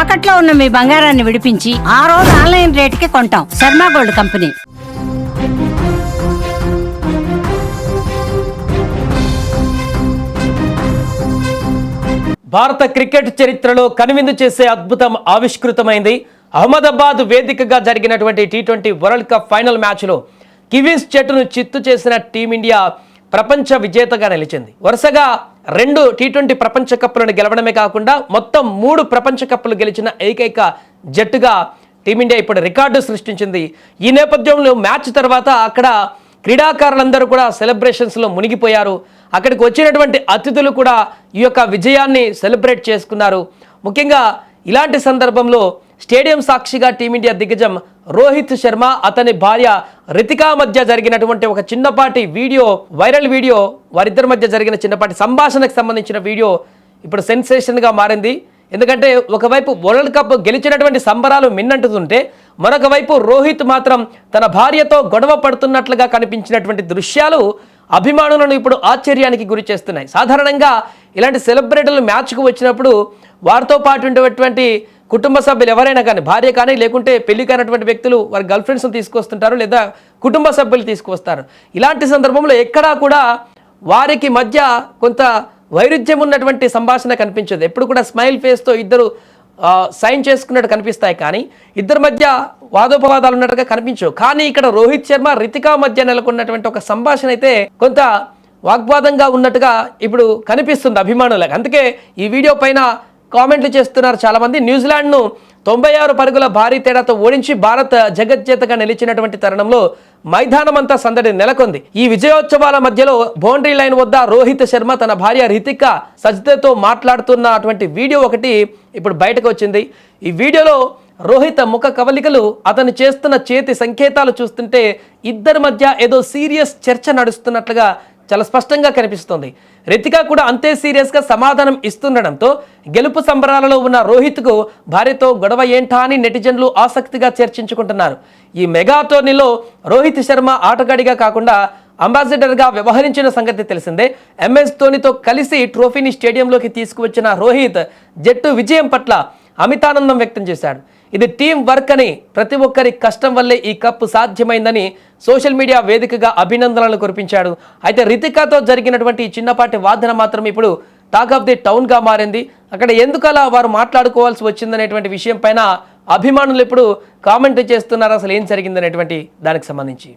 తాకట్లో ఉన్న మీ బంగారాన్ని విడిపించి ఆ రోజు ఆన్లైన్ రేటుకి కొంటాం. Sharma gold company. భారత క్రికెట్ చరిత్రలో కనువిందు చేసే అద్భుతం ఆవిష్కృతమైంది. అహ్మదాబాద్ వేదికగా జరిగినటువంటి టీ20 వరల్డ్ కప్ ఫైనల్ మ్యాచ్లో కివీస్ జట్టును చిత్తు చేసిన టీమిండియా ప్రపంచ విజేతగా నిలిచింది. వరుసగా 2 టీ20 ప్రపంచ కప్పులను గెలవడమే కాకుండా మొత్తం 3 ప్రపంచ కప్పులు గెలిచిన ఏకైక జట్టుగా టీమిండియా ఇప్పుడు రికార్డు సృష్టించింది. ఈ నేపథ్యంలో మ్యాచ్ తర్వాత అక్కడ క్రీడాకారులందరూ కూడా సెలబ్రేషన్స్లో మునిగిపోయారు. అక్కడికి వచ్చినటువంటి అతిథులు కూడా ఈ యొక్క విజయాన్ని సెలబ్రేట్ చేసుకున్నారు. ముఖ్యంగా ఇలాంటి సందర్భంలో స్టేడియం సాక్షిగా టీమిండియా దిగ్గజం రోహిత్ శర్మ అతని భార్య రితికా మధ్య జరిగినటువంటి ఒక చిన్నపాటి వీడియో, వైరల్ వీడియో, వారిద్దరి మధ్య జరిగిన చిన్నపాటి సంభాషణకు సంబంధించిన వీడియో ఇప్పుడు సెన్సేషన్గా మారింది. ఎందుకంటే ఒకవైపు వరల్డ్ కప్ గెలిచినటువంటి సంబరాలు మిన్నంటుతుంటే మరొక వైపు రోహిత్ మాత్రం తన భార్యతో గొడవ పడుతున్నట్లుగా కనిపించినటువంటి దృశ్యాలు అభిమానులను ఇప్పుడు ఆశ్చర్యానికి గురి చేస్తున్నాయి. సాధారణంగా ఇలాంటి సెలబ్రిటీలు మ్యాచ్కు వచ్చినప్పుడు వారితో పాటు ఉండేటువంటి కుటుంబ సభ్యులు ఎవరైనా కానీ, భార్య కానీ లేకుంటే పెళ్లి కానటువంటి వ్యక్తులు వారి గర్ల్ ఫ్రెండ్స్ని తీసుకొస్తుంటారు, లేదా కుటుంబ సభ్యులు తీసుకొస్తారు. ఇలాంటి సందర్భంలో ఎక్కడా కూడా వారికి మధ్య కొంత వైరుధ్యం ఉన్నటువంటి సంభాషణ కనిపించదు. ఎప్పుడు కూడా స్మైల్ ఫేస్తో ఇద్దరు సైన్ చేసుకున్నట్టు కనిపిస్తాయి, కానీ ఇద్దరి మధ్య వాదోపవాదాలు ఉన్నట్టుగా కనిపించవు. కానీ ఇక్కడ రోహిత్ శర్మ రితికా మధ్య నెలకొన్నటువంటి ఒక సంభాషణ అయితే కొంత వాగ్వాదంగా ఉన్నట్టుగా ఇప్పుడు కనిపిస్తుంది అభిమానులకు. అందుకే ఈ వీడియో పైన కామెంట్లు చేస్తున్నారు చాలామంది. న్యూజిలాండ్ను 96 పరుగుల భారీ తేడాతో ఓడించి భారత్ జగజ్జేతగా నిలిచినటువంటి తరుణంలో మైదానం అంతా సందడి నెలకొంది. ఈ విజయోత్సవాల మధ్యలో బౌండరీ లైన్ వద్ద రోహిత్ శర్మ తన భార్య రితికా సజ్జతో మాట్లాడుతున్నటువంటి వీడియో ఒకటి ఇప్పుడు బయటకు వచ్చింది. ఈ వీడియోలో రోహిత్ ముఖ కవలికలు, అతను చేస్తున్న చేతి సంకేతాలు చూస్తుంటే ఇద్దరి మధ్య ఏదో సీరియస్ చర్చ నడుస్తున్నట్లుగా చాలా స్పష్టంగా కనిపిస్తుంది. రితికా కూడా అంతే సీరియస్గా సమాధానం ఇస్తుండడంతో గెలుపు సంబరాలలో ఉన్న రోహిత్కు భార్యతో గొడవ ఏంటా అని నెటిజన్లు ఆసక్తిగా చర్చించుకుంటున్నారు. ఈ మెగా టోర్నీలో రోహిత్ శర్మ ఆటగాడిగా కాకుండా అంబాసిడర్గా వ్యవహరించిన సంగతి తెలిసిందే. MS ధోనితో కలిసి ట్రోఫీని స్టేడియంలోకి తీసుకువచ్చిన రోహిత్ జట్టు విజయం పట్ల అమితానందం వ్యక్తం చేశాడు. ఇది టీం వర్క్ అని, ప్రతి ఒక్కరి కష్టం వల్లే ఈ కప్పు సాధ్యమైందని సోషల్ మీడియా వేదికగా అభినందనలు కురిపించాడు. అయితే రితికాతో జరిగినటువంటి చిన్నపాటి వాదన మాత్రం ఇప్పుడు టాక్ ఆఫ్ ది టౌన్గా మారింది. అక్కడ ఎందుకలా వారు మాట్లాడుకోవాల్సి వచ్చిందనేటువంటి విషయం పైన అభిమానులు ఇప్పుడు కామెంట్ చేస్తున్నారు అసలు ఏం జరిగిందనేటువంటి దానికి సంబంధించి.